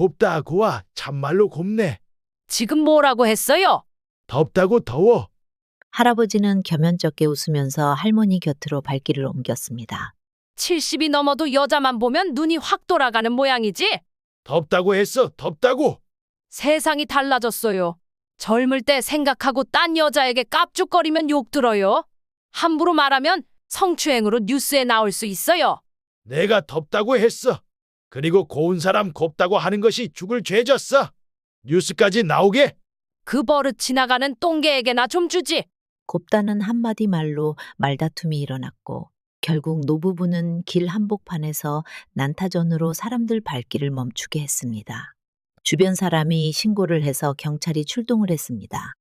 곱다고와 참말로 곱네. 지금 뭐라고 했어요? 덥다고 더워. 할아버지는 겸연쩍게 웃으면서 할머니 곁으로 발길을 옮겼습니다. 70이 넘어도 여자만 보면 눈이 확 돌아가는 모양이지? 덥다고 했어. 덥다고. 세상이 달라졌어요. 젊을 때 생각하고 딴 여자에게 깝죽거리면 욕 들어요. 함부로 말하면 성추행으로 뉴스에 나올 수 있어요. 내가 덥다고 했어. 그리고 고운 사람 곱다고 하는 것이 죽을 죄졌어. 뉴스까지 나오게. 그 버릇 지나가는 똥개에게나 좀 주지. 곱다는 한마디 말로 말다툼이 일어났고 결국 노부부는 길 한복판에서 난타전으로 사람들 발길을 멈추게 했습니다. 주변 사람이 신고를 해서 경찰이 출동을 했습니다.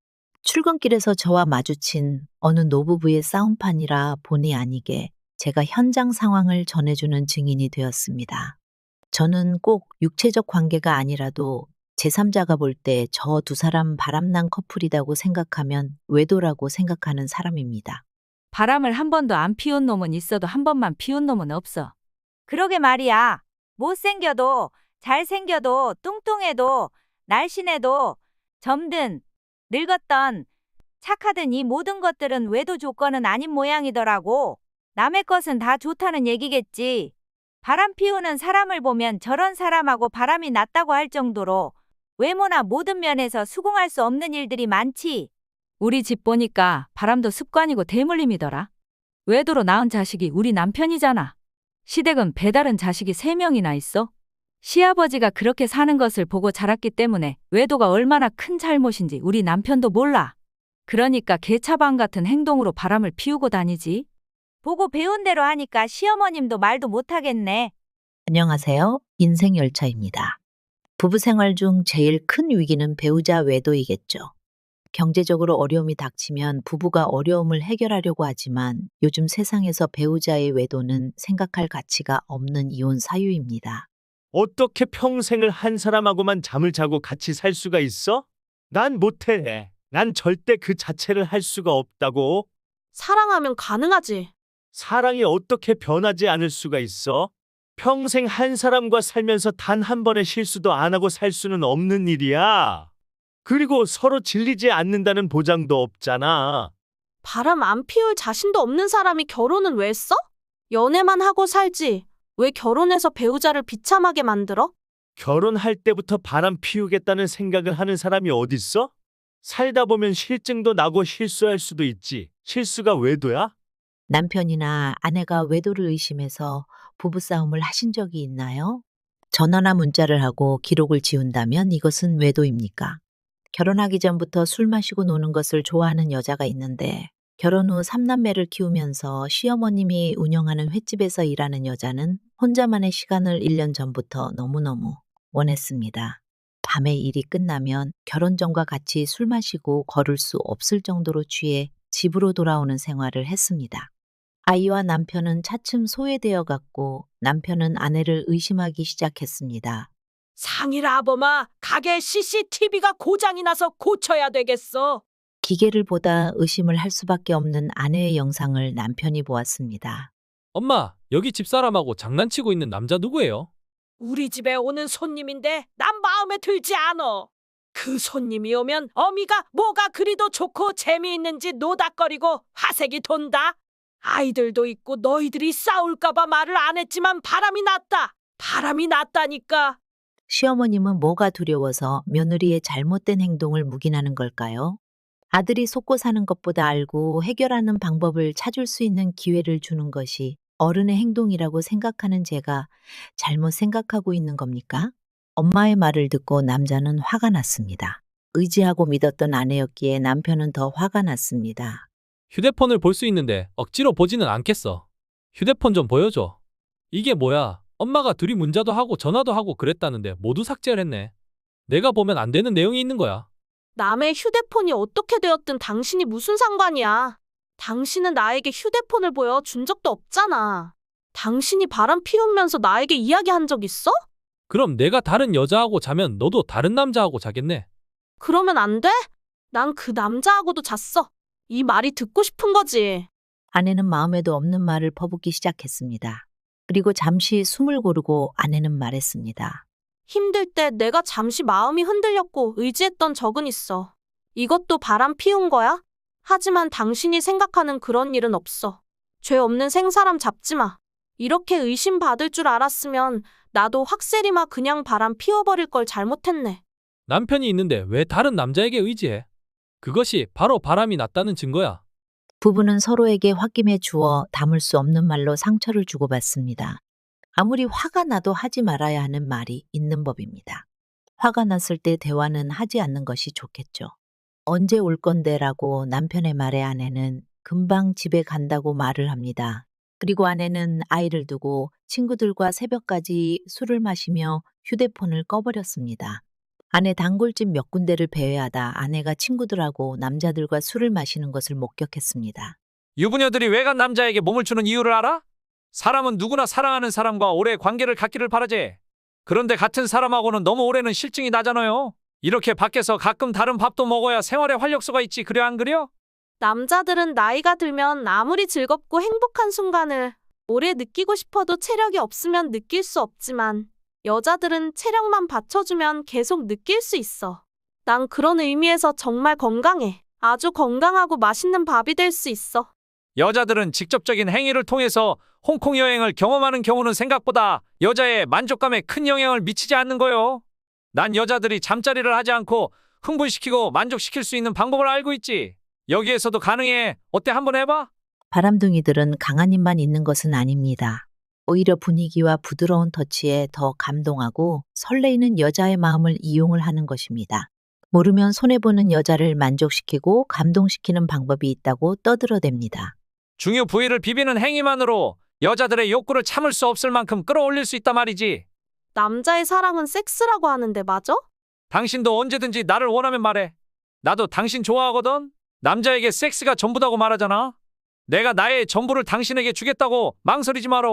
출근길에서 저와 마주친 어느 노부부의 싸움판이라 본의 아니게 제가 현장 상황을 전해주는 증인이 되었습니다. 저는 꼭 육체적 관계가 아니라도 제3자가 볼 때 저 두 사람 바람난 커플이라고 생각하면 외도라고 생각하는 사람입니다. 바람을 한 번도 안 피운 놈은 있어도 한 번만 피운 놈은 없어. 그러게 말이야. 못생겨도 잘생겨도 뚱뚱해도 날씬해도 젊든 늙었던 착하든 이 모든 것들은 외도 조건은 아닌 모양이더라고. 남의 것은 다 좋다는 얘기겠지. 바람 피우는 사람을 보면 저런 사람하고 바람이 났다고 할 정도로 외모나 모든 면에서 수긍할 수 없는 일들이 많지. 우리 집 보니까 바람도 습관이고 대물림이더라. 외도로 낳은 자식이 우리 남편이잖아. 시댁은 배다른 자식이 3명이나 있어. 시아버지가 그렇게 사는 것을 보고 자랐기 때문에 외도가 얼마나 큰 잘못인지 우리 남편도 몰라. 그러니까 개차반 같은 행동으로 바람을 피우고 다니지. 보고 배운 대로 하니까 시어머님도 말도 못하겠네. 안녕하세요. 인생열차입니다. 부부 생활 중 제일 큰 위기는 배우자 외도이겠죠. 경제적으로 어려움이 닥치면 부부가 어려움을 해결하려고 하지만 요즘 세상에서 배우자의 외도는 생각할 가치가 없는 이혼 사유입니다. 어떻게 평생을 한 사람하고만 잠을 자고 같이 살 수가 있어? 난 못해. 난 절대 그 자체를 할 수가 없다고. 사랑하면 가능하지. 사랑이 어떻게 변하지 않을 수가 있어? 평생 한 사람과 살면서 단 한 번의 실수도 안 하고 살 수는 없는 일이야. 그리고 서로 질리지 않는다는 보장도 없잖아. 바람 안 피울 자신도 없는 사람이 결혼은 왜 써? 연애만 하고 살지. 왜 결혼해서 배우자를 비참하게 만들어? 결혼할 때부터 바람 피우겠다는 생각을 하는 사람이 어딨어? 살다 보면 실증도 나고 실수할 수도 있지. 실수가 외도야? 남편이나 아내가 외도를 의심해서 부부싸움을 하신 적이 있나요? 전화나 문자를 하고 기록을 지운다면 이것은 외도입니까? 결혼하기 전부터 술 마시고 노는 것을 좋아하는 여자가 있는데 결혼 후 3남매를 키우면서 시어머님이 운영하는 횟집에서 일하는 여자는 혼자만의 시간을 1년 전부터 너무너무 원했습니다. 밤에 일이 끝나면 결혼 전과 같이 술 마시고 걸을 수 없을 정도로 취해 집으로 돌아오는 생활을 했습니다. 아이와 남편은 차츰 소외되어 갔고 남편은 아내를 의심하기 시작했습니다. 상일아범아, 가게 CCTV가 고장이 나서 고쳐야 되겠어. 기계를 보다 의심을 할 수밖에 없는 아내의 영상을 남편이 보았습니다. 엄마, 여기 집사람하고 장난치고 있는 남자 누구예요? 우리 집에 오는 손님인데 난 마음에 들지 않어. 그 손님이 오면 어미가 뭐가 그리도 좋고 재미있는지 노닥거리고 화색이 돈다. 아이들도 있고 너희들이 싸울까봐 말을 안 했지만 바람이 났다. 바람이 났다니까. 시어머님은 뭐가 두려워서 며느리의 잘못된 행동을 묵인하는 걸까요? 아들이 속고 사는 것보다 알고 해결하는 방법을 찾을 수 있는 기회를 주는 것이 어른의 행동이라고 생각하는 제가 잘못 생각하고 있는 겁니까? 엄마의 말을 듣고 남자는 화가 났습니다. 의지하고 믿었던 아내였기에 남편은 더 화가 났습니다. 휴대폰을 볼 수 있는데 억지로 보지는 않겠어. 휴대폰 좀 보여줘. 이게 뭐야? 엄마가 둘이 문자도 하고 전화도 하고 그랬다는데 모두 삭제를 했네. 내가 보면 안 되는 내용이 있는 거야. 남의 휴대폰이 어떻게 되었든 당신이 무슨 상관이야. 당신은 나에게 휴대폰을 보여준 적도 없잖아. 당신이 바람 피우면서 나에게 이야기한 적 있어? 그럼 내가 다른 여자하고 자면 너도 다른 남자하고 자겠네. 그러면 안 돼? 난 그 남자하고도 잤어. 이 말이 듣고 싶은 거지. 아내는 마음에도 없는 말을 퍼붓기 시작했습니다. 그리고 잠시 숨을 고르고 아내는 말했습니다. 힘들 때 내가 잠시 마음이 흔들렸고 의지했던 적은 있어. 이것도 바람 피운 거야? 하지만 당신이 생각하는 그런 일은 없어. 죄 없는 생사람 잡지 마. 이렇게 의심받을 줄 알았으면 나도 확세리마 그냥 바람 피워버릴 걸 잘못했네. 남편이 있는데 왜 다른 남자에게 의지해? 그것이 바로 바람이 났다는 증거야. 부부는 서로에게 홧김에 주어 담을 수 없는 말로 상처를 주고받습니다. 아무리 화가 나도 하지 말아야 하는 말이 있는 법입니다. 화가 났을 때 대화는 하지 않는 것이 좋겠죠. 언제 올 건데라고 남편의 말에 아내는 금방 집에 간다고 말을 합니다. 그리고 아내는 아이를 두고 친구들과 새벽까지 술을 마시며 휴대폰을 꺼버렸습니다. 아내 단골집 몇 군데를 배회하다 아내가 친구들하고 남자들과 술을 마시는 것을 목격했습니다. 유부녀들이 외간 남자에게 몸을 주는 이유를 알아? 사람은 누구나 사랑하는 사람과 오래 관계를 갖기를 바라지. 그런데 같은 사람하고는 너무 오래는 실증이 나잖아요. 이렇게 밖에서 가끔 다른 밥도 먹어야 생활에 활력소가 있지, 그래 안 그려? 남자들은 나이가 들면 아무리 즐겁고 행복한 순간을 오래 느끼고 싶어도 체력이 없으면 느낄 수 없지만 여자들은 체력만 받쳐주면 계속 느낄 수 있어. 난 그런 의미에서 정말 건강해. 아주 건강하고 맛있는 밥이 될 수 있어. 여자들은 직접적인 행위를 통해서 홍콩 여행을 경험하는 경우는 생각보다 여자의 만족감에 큰 영향을 미치지 않는 거요. 난 여자들이 잠자리를 하지 않고 흥분시키고 만족시킬 수 있는 방법을 알고 있지. 여기에서도 가능해. 어때, 한번 해봐? 바람둥이들은 강한 힘만 있는 것은 아닙니다. 오히려 분위기와 부드러운 터치에 더 감동하고 설레이는 여자의 마음을 이용을 하는 것입니다. 모르면 손해보는 여자를 만족시키고 감동시키는 방법이 있다고 떠들어댑니다. 중요 부위를 비비는 행위만으로 여자들의 욕구를 참을 수 없을 만큼 끌어올릴 수 있단 말이지. 남자의 사랑은 섹스라고 하는데 맞아? 당신도 언제든지 나를 원하면 말해. 나도 당신 좋아하거든. 남자에게 섹스가 전부다고 말하잖아. 내가 나의 전부를 당신에게 주겠다고 망설이지 마라.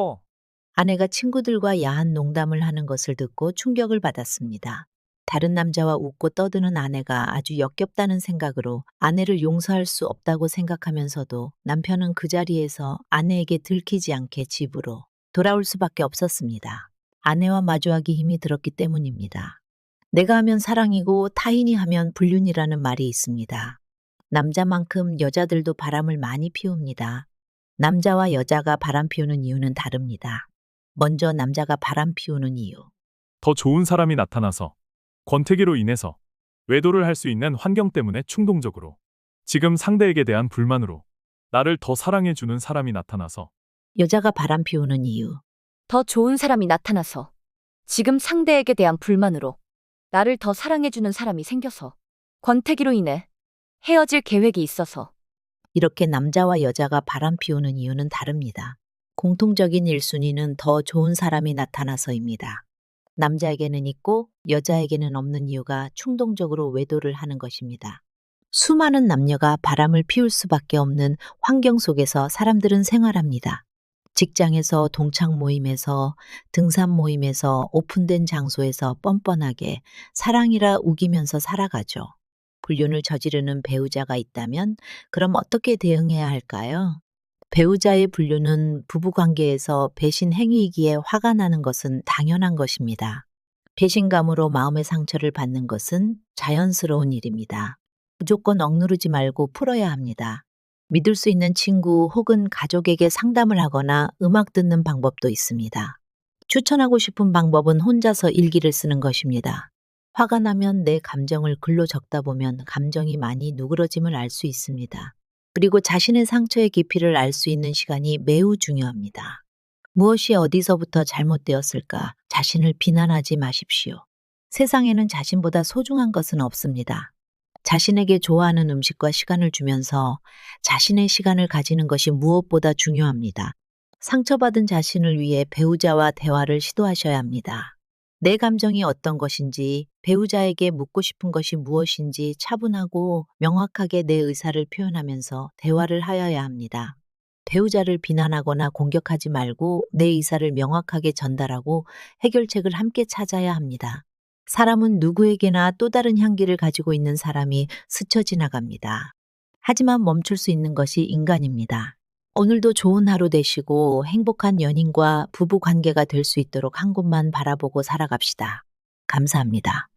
아내가 친구들과 야한 농담을 하는 것을 듣고 충격을 받았습니다. 다른 남자와 웃고 떠드는 아내가 아주 역겹다는 생각으로 아내를 용서할 수 없다고 생각하면서도 남편은 그 자리에서 아내에게 들키지 않게 집으로 돌아올 수밖에 없었습니다. 아내와 마주하기 힘이 들었기 때문입니다. 내가 하면 사랑이고 타인이 하면 불륜이라는 말이 있습니다. 남자만큼 여자들도 바람을 많이 피웁니다. 남자와 여자가 바람 피우는 이유는 다릅니다. 먼저 남자가 바람 피우는 이유. 더 좋은 사람이 나타나서, 권태기로 인해서, 외도를 할 수 있는 환경 때문에 충동적으로, 지금 상대에게 대한 불만으로, 나를 더 사랑해주는 사람이 나타나서. 여자가 바람 피우는 이유. 더 좋은 사람이 나타나서 지금 상대에게 대한 불만으로 나를 더 사랑해주는 사람이 생겨서 권태기로 인해 헤어질 계획이 있어서. 이렇게 남자와 여자가 바람 피우는 이유는 다릅니다. 공통적인 1순위는 더 좋은 사람이 나타나서입니다. 남자에게는 있고 여자에게는 없는 이유가 충동적으로 외도를 하는 것입니다. 수많은 남녀가 바람을 피울 수밖에 없는 환경 속에서 사람들은 생활합니다. 직장에서, 동창 모임에서, 등산 모임에서, 오픈된 장소에서 뻔뻔하게 사랑이라 우기면서 살아가죠. 불륜을 저지르는 배우자가 있다면 그럼 어떻게 대응해야 할까요? 배우자의 불륜은 부부관계에서 배신 행위이기에 화가 나는 것은 당연한 것입니다. 배신감으로 마음의 상처를 받는 것은 자연스러운 일입니다. 무조건 억누르지 말고 풀어야 합니다. 믿을 수 있는 친구 혹은 가족에게 상담을 하거나 음악 듣는 방법도 있습니다. 추천하고 싶은 방법은 혼자서 일기를 쓰는 것입니다. 화가 나면 내 감정을 글로 적다 보면 감정이 많이 누그러짐을 알 수 있습니다. 그리고 자신의 상처의 깊이를 알 수 있는 시간이 매우 중요합니다. 무엇이 어디서부터 잘못되었을까 자신을 비난하지 마십시오. 세상에는 자신보다 소중한 것은 없습니다. 자신에게 좋아하는 음식과 시간을 주면서 자신의 시간을 가지는 것이 무엇보다 중요합니다. 상처받은 자신을 위해 배우자와 대화를 시도하셔야 합니다. 내 감정이 어떤 것인지, 배우자에게 묻고 싶은 것이 무엇인지 차분하고 명확하게 내 의사를 표현하면서 대화를 하여야 합니다. 배우자를 비난하거나 공격하지 말고 내 의사를 명확하게 전달하고 해결책을 함께 찾아야 합니다. 사람은 누구에게나 또 다른 향기를 가지고 있는 사람이 스쳐 지나갑니다. 하지만 멈출 수 있는 것이 인간입니다. 오늘도 좋은 하루 되시고 행복한 연인과 부부 관계가 될 수 있도록 한 곳만 바라보고 살아갑시다. 감사합니다.